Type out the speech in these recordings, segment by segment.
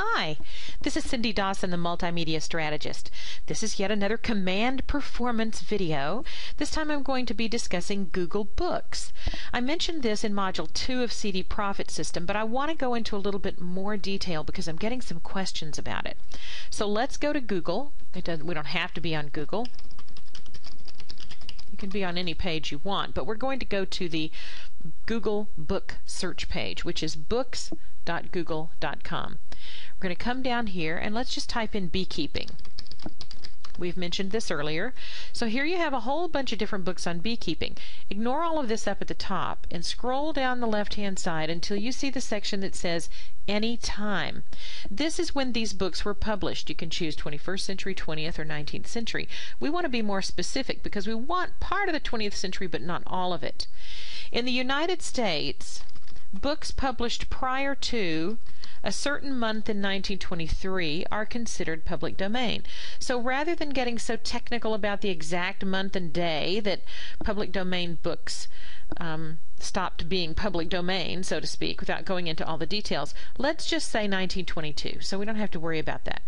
Hi, this is Cindy Dawson, the Multimedia Strategist. This is yet another Command Performance video. This time I'm going to be discussing Google Books. I mentioned this in Module 2 of CD Profit System, but I want to go into a little bit more detail because I'm getting some questions about it. So let's go to Google. We don't have to be on Google. You can be on any page you want, but we're going to go to the Google Book search page, which is books.google.com. We're going to come down here and let's just type in beekeeping. We've mentioned this earlier. So here you have a whole bunch of different books on beekeeping. Ignore all of this up at the top and scroll down the left-hand side until you see the section that says Any Time. This is when these books were published. You can choose 21st century, 20th, or 19th century. We want to be more specific because we want part of the 20th century but not all of it. In the United States, books published prior to a certain month in 1923 are considered public domain. So rather than getting so technical about the exact month and day that public domain books stopped being public domain, so to speak, without going into all the details, let's just say 1922, so we don't have to worry about that.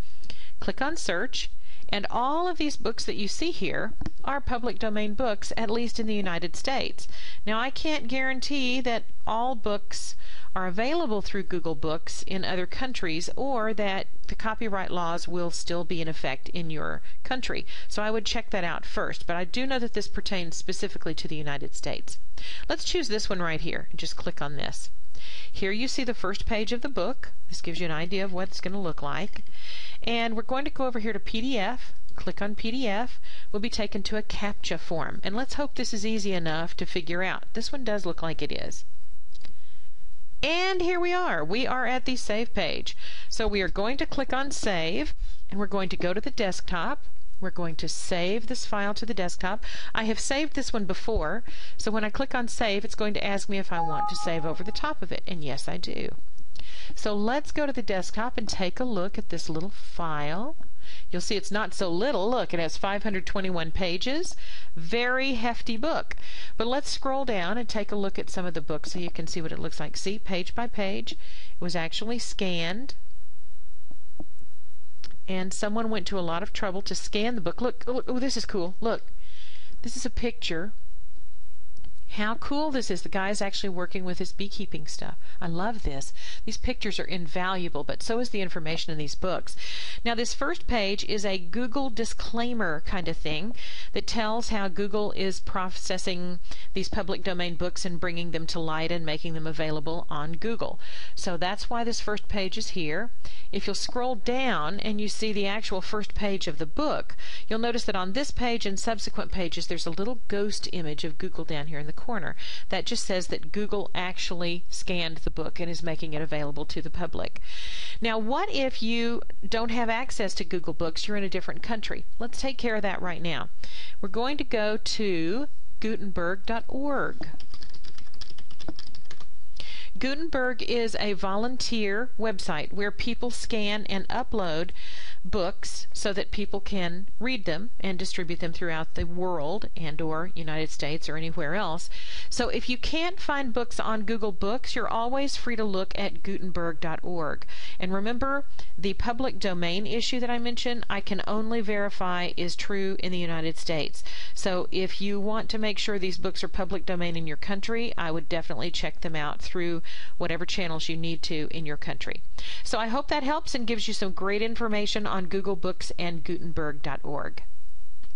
Click on search, and all of these books that you see here are public domain books, at least in the United States. Now, I can't guarantee that all books are available through Google Books in other countries, or that the copyright laws will still be in effect in your country. So I would check that out first, but I do know that this pertains specifically to the United States. Let's choose this one right here and just click on this. Here you see the first page of the book. This gives you an idea of what it's going to look like. And we're going to go over here to PDF. Click on PDF. We'll be taken to a CAPTCHA form. And let's hope this is easy enough to figure out. This one does look like it is. And here we are. We are at the Save page. So we are going to click on Save, and we're going to go to the desktop. We're going to save this file to the desktop. I have saved this one before, so when I click on Save, it's going to ask me if I want to save over the top of it, and yes, I do. So let's go to the desktop and take a look at this little file. You'll see it's not so little. Look, it has 521 pages. Very hefty book. But let's scroll down and take a look at some of the books so you can see what it looks like. See, page by page. It was actually scanned. And someone went to a lot of trouble to scan the book. Look, oh, this is cool. Look, this is a picture. How cool this is. The guy is actually working with his beekeeping stuff. I love this. These pictures are invaluable, but so is the information in these books. Now, this first page is a Google disclaimer kind of thing that tells how Google is processing these public domain books and bringing them to light and making them available on Google. So that's why this first page is here. If you'll scroll down and you see the actual first page of the book, you'll notice that on this page and subsequent pages there's a little ghost image of Google down here in the corner. That just says that Google actually scanned the book and is making it available to the public. Now, what if you don't have access to Google Books? You're in a different country. Let's take care of that right now. We're going to go to Gutenberg.org. Gutenberg is a volunteer website where people scan and upload books so that people can read them and distribute them throughout the world and or United States or anywhere else. So if you can't find books on Google Books, you're always free to look at Gutenberg.org. And remember, the public domain issue that I mentioned, I can only verify is true in the United States. So if you want to make sure these books are public domain in your country, I would definitely check them out through whatever channels you need to in your country. So I hope that helps and gives you some great information on Google Books and Gutenberg.org.